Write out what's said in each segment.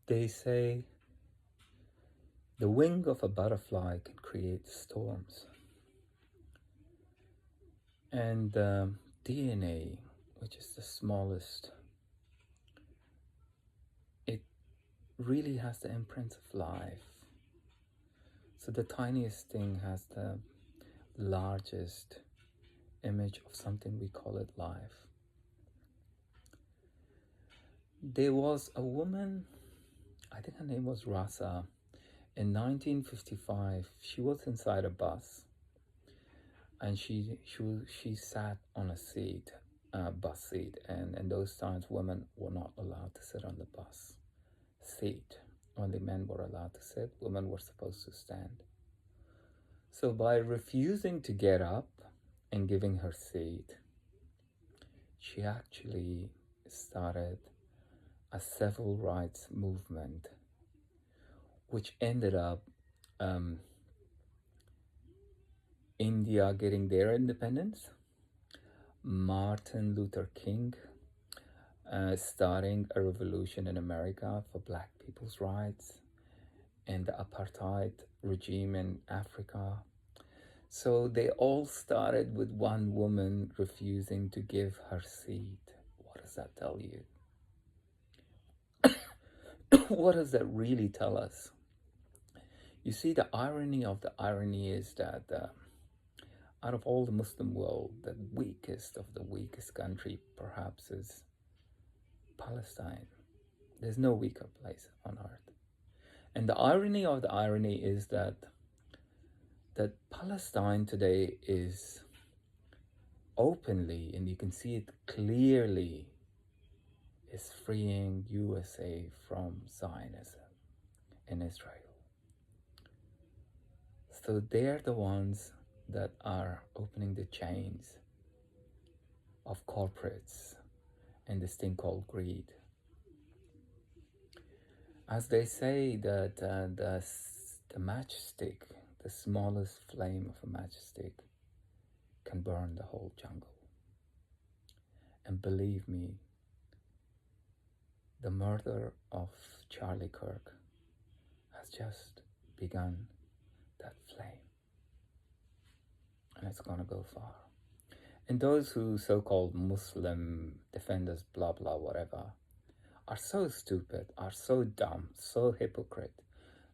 They say the wing of a butterfly can create storms. And DNA, which is the smallest, it really has the imprint of life. So the tiniest thing has the largest image of something, we call it life. There was a woman, I think her name was Rasa, in 1955. She was inside a bus, and she sat on a seat, bus seat, and in those times women were not allowed to sit on the bus seat. Only men were allowed to sit, women were supposed to stand. So by refusing to get up and giving her seat, she actually started a civil rights movement, which ended up India getting their independence, Martin Luther King starting a revolution in America for Black people's rights, and the apartheid regime in Africa. So they all started with one woman refusing to give her seat. What does that tell you? What does that really tell us? You see, the irony of the irony is that out of all the Muslim world, the weakest of the weakest country perhaps is Palestine. There's no weaker place on earth. And the irony of the irony is that Palestine today is openly, and you can see it clearly, is freeing USA from Zionism in Israel. So they're the ones that are opening the chains of corporates and this thing called greed. As they say that the matchstick, the smallest flame of a matchstick, can burn the whole jungle. And believe me, the murder of Charlie Kirk has just begun that flame. And it's gonna go far. And those who so-called Muslim defenders, blah, blah, whatever, are so stupid, are so dumb, so hypocrite,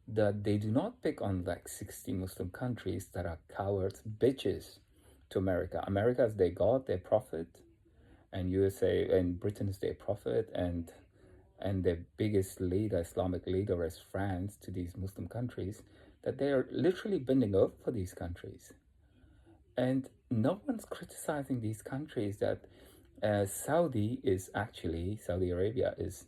that they do not pick on like 60 Muslim countries that are cowards, bitches to America. America's their God, their prophet, and USA and Britain's their prophet, and their biggest leader, Islamic leader, is France to these Muslim countries, that they are literally bending over for these countries. And no one's criticizing these countries that Saudi Arabia is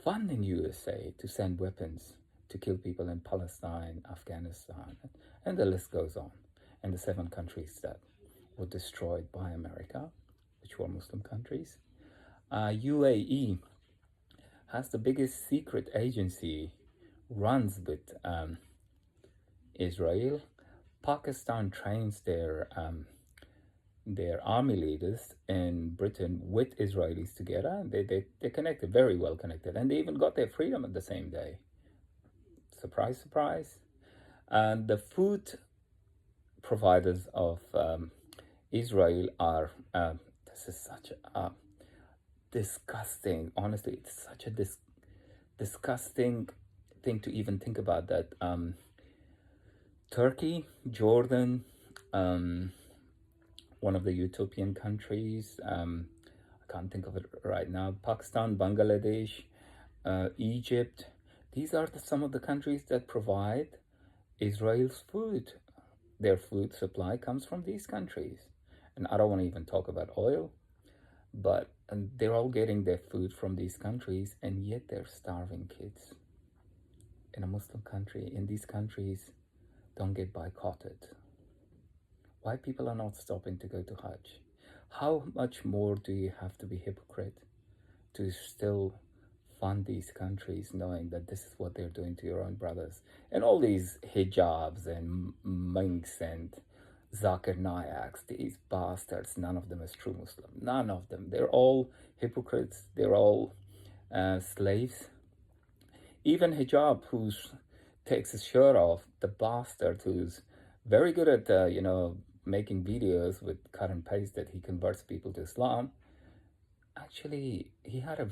funding USA to send weapons to kill people in Palestine, Afghanistan, and the list goes on. And the 7 countries that were destroyed by America, which were Muslim countries. UAE has the biggest secret agency, runs with Israel. Pakistan trains their army leaders in Britain with Israelis together. They're connected, very well connected, and they even got their freedom at the same day. Surprise, surprise. And the food providers of Israel are, this is such a disgusting, honestly, it's such a disgusting thing to even think about, that Turkey, Jordan, one of the utopian countries, I can't think of it right now, Pakistan, Bangladesh, Egypt, these are some of the countries that provide Israel's food. Their food supply comes from these countries. And I don't want to even talk about oil, but they're all getting their food from these countries, and yet they're starving kids in a Muslim country. In these countries, don't get boycotted. Why people are not stopping to go to Hajj? How much more do you have to be hypocrite to still fund these countries, knowing that this is what they're doing to your own brothers? And all these hijabs and monks and Zakir Nayaks, these bastards, none of them is true Muslim. None of them. They're all hypocrites. They're all slaves. Even hijab, who takes his shirt off, the bastard who's very good at, making videos with cut and paste that he converts people to Islam. Actually, he had a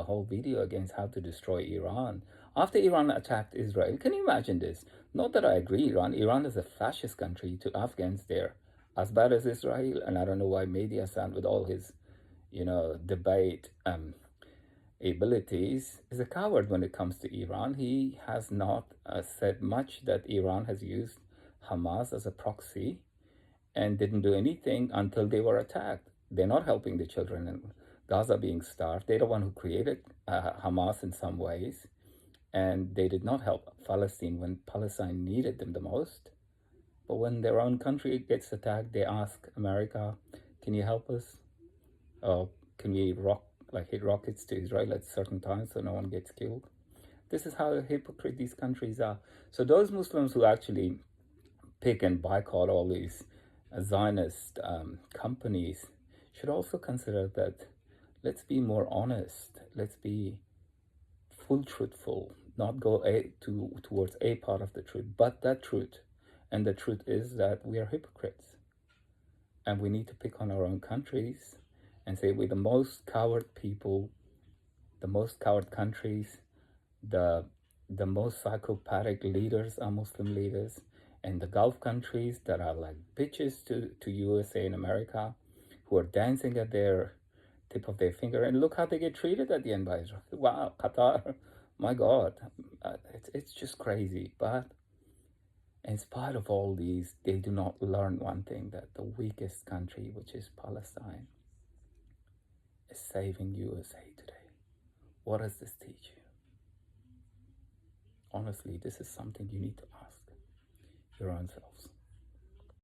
whole video against how to destroy Iran. After Iran attacked Israel, can you imagine this? Not that I agree, Iran is a fascist country to Afghans there, as bad as Israel, and I don't know why media sound with all his, debate abilities, is a coward when it comes to Iran. He has not said much that Iran has used Hamas as a proxy and didn't do anything until they were attacked. They're not helping the children in Gaza being starved. They're the one who created Hamas in some ways, and they did not help Palestine when Palestine needed them the most. But when their own country gets attacked, they ask America, "Can you help us? Can we hit rockets to Israel at certain times so no one gets killed?" This is how hypocrite these countries are. So those Muslims who actually pick and boycott all these Zionist companies should also consider that let's be more honest. Let's be full truthful, not go towards a part of the truth, but that truth. And the truth is that we are hypocrites. And we need to pick on our own countries and say we're the most coward people, the most coward countries, the most psychopathic leaders are Muslim leaders, and the Gulf countries that are like bitches to USA and America, who are dancing at their tip of their finger, and look how they get treated at the end by Israel. Wow, Qatar, my God, it's just crazy. But in spite of all these, they do not learn one thing, that the weakest country, which is Palestine, is saving USA today. What does this teach you? Honestly, this is something you need to ask your own selves.